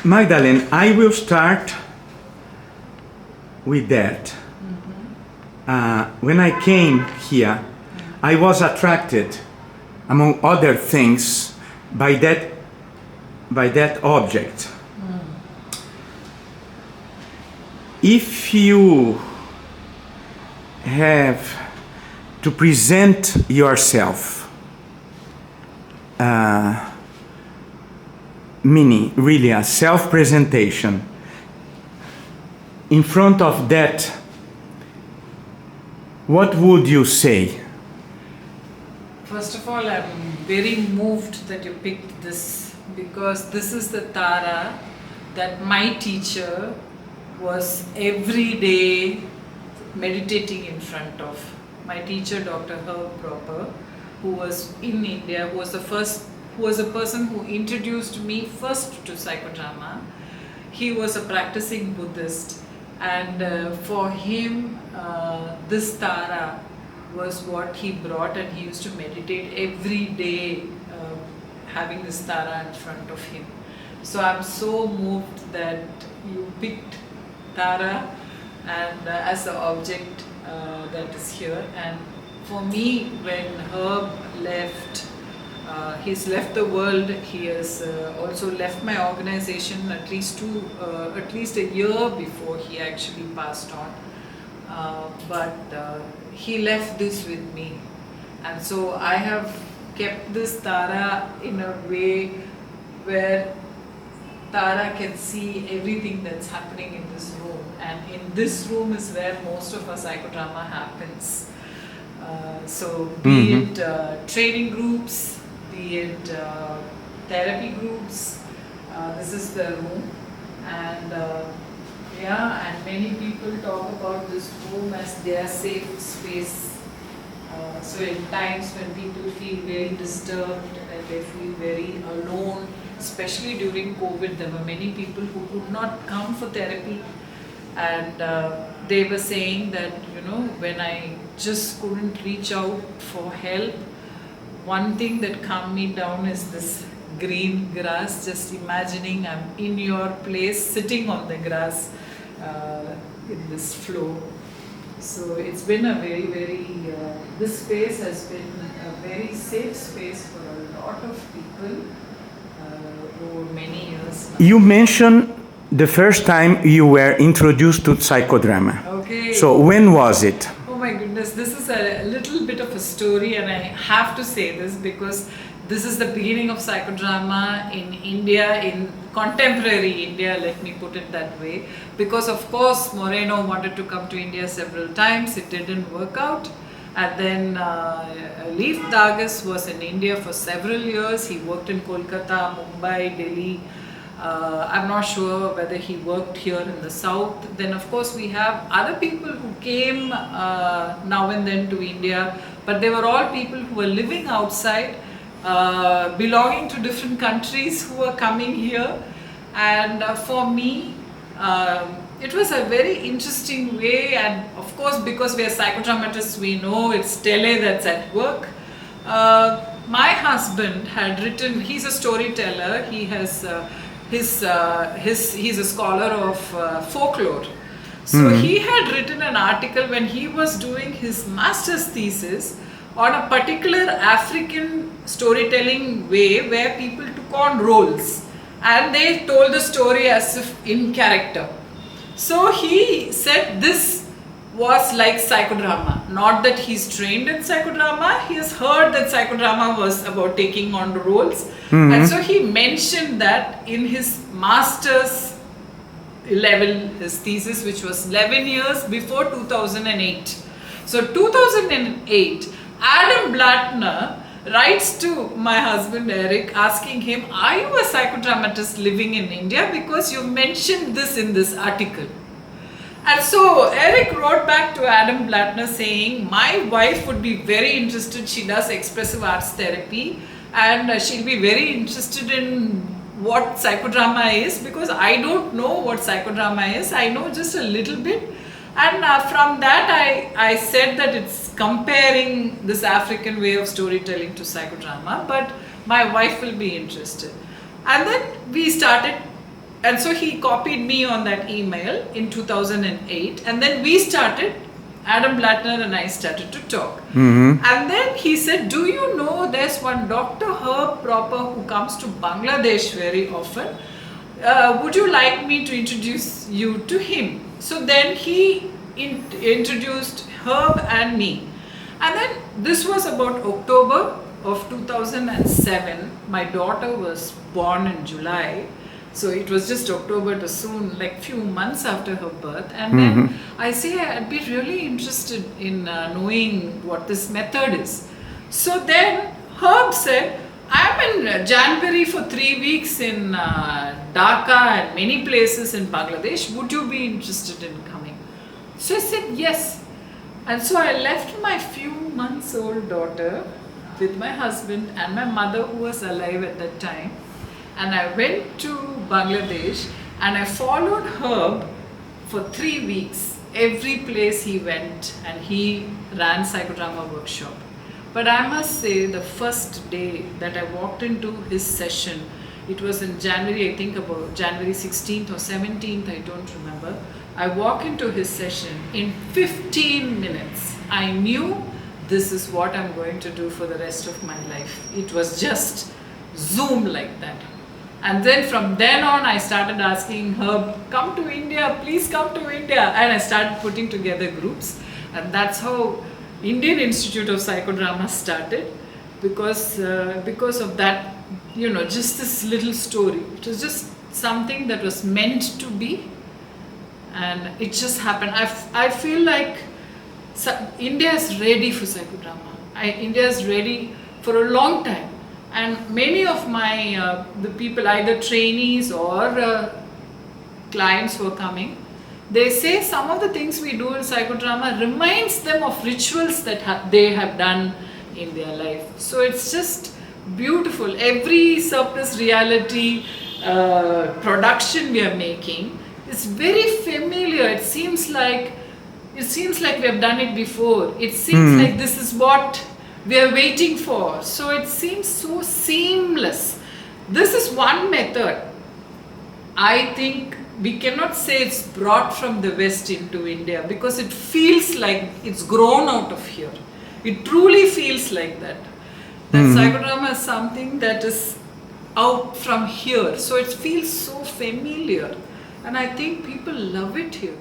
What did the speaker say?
Magdalene, I will start with that. When I came here, I was attracted, among other things, by that object. If you have to present yourself, meaning really a self-presentation, in front of that, what would you say? First of all, I'm very moved that you picked this, because this is the Tara that my teacher was every day meditating in front of. My teacher, Dr. Herb Proper, who was in India, who was a person who introduced me first to psychodrama. He was a practicing Buddhist, and for him, this Tara was what he brought, and he used to meditate every day, having this Tara in front of him. So I'm so moved that you picked Tara and as the object that is here. And for me, when Herb left, he's left the world. He has also left my organization at least a year before he actually passed on. But he left this with me, and so I have kept this Tara in a way where Tara can see everything that's happening in this room, and in this room is where most of our psychodrama happens. So be it training groups, be it therapy groups, this is the room. And and many people talk about this room as their safe space. So in times when people feel very disturbed and they feel very alone, especially during COVID, there were many people who could not come for therapy, and they were saying that, when I just couldn't reach out for help, one thing that calmed me down is this green grass, just imagining I'm in your place, sitting on the grass in this flow. So it's been a very, very, this space has been a very safe space for a lot of people over many years now. You mentioned the first time you were introduced to psychodrama. Okay. So when was it? Oh my goodness, this is a little bit of a story, and I have to say this because this is the beginning of psychodrama in India, in contemporary India, let me put it that way. Because of course Moreno wanted to come to India several times, it didn't work out. And then Leif Dagas was in India for several years. He worked in Kolkata, Mumbai, Delhi. I'm not sure whether he worked here in the south. Then of course we have other people who came now and then to India, but they were all people who were living outside, belonging to different countries, who were coming here. And for me, it was a very interesting way, and of course because we are psychodramatists, we know it's tele that's at work. My husband had written, he's a storyteller, he has he's a scholar of folklore. So he had written an article when he was doing his master's thesis on a particular African storytelling way where people took on roles and they told the story as if in character. So he said this was like psychodrama. Not that he's trained in psychodrama, he has heard that psychodrama was about taking on roles. And so he mentioned that in his master's level, his thesis, which was 11 years before 2008. So 2008, Adam Blattner writes to my husband Eric asking him, are you a psychodramatist living in India? Because you mentioned this in this article. And so Eric wrote back to Adam Blattner saying, my wife would be very interested, she does expressive arts therapy, and she'll be very interested in what psychodrama is, because I don't know what psychodrama is, I know just a little bit. And from that I said that it's comparing this African way of storytelling to psychodrama, but my wife will be interested. And then we started, and so he copied me on that email in 2008, and then we started, Adam Blattner and I started to talk. And then he said, do you know there's one Dr. Herb Proper who comes to Bangladesh very often? Would you like me to introduce you to him? So then he introduced Herb and me. And then this was about October of 2007. My daughter was born in July. So it was just October to soon, like few months after her birth. And then I say I'd be really interested in knowing what this method is. So then Herb said, I'm in January for 3 weeks in Dhaka and many places in Bangladesh. Would you be interested in coming? So I said yes. And so I left my few months old daughter with my husband and my mother who was alive at that time. And I went to Bangladesh and I followed Herb for 3 weeks. Every place he went, and he ran psychodrama workshop. But I must say, the first day that I walked into his session, it was in January, I think about January 16th or 17th, I don't remember. I walked into his session, in 15 minutes, I knew this is what I'm going to do for the rest of my life. It was just zoom like that. And then from then on, I started asking Herb, come to India, please come to India. And I started putting together groups. And that's how Indian Institute of Psychodrama started, because of that, just this little story. It was just something that was meant to be, and it just happened. I feel like India is ready for psychodrama. India is ready for a long time, and many of my the people, either trainees or clients who are coming, they say some of the things we do in psychodrama reminds them of rituals that they have done in their life. So it's just beautiful. Every surplus reality production we are making is very familiar. It seems like we have done it before. It seems like this is what we are waiting for. So it seems so seamless. This is one method. I think we cannot say it's brought from the West into India, because it feels like it's grown out of here. It truly feels like that. That psychodrama is something that is out from here. So it feels so familiar. And I think people love it here.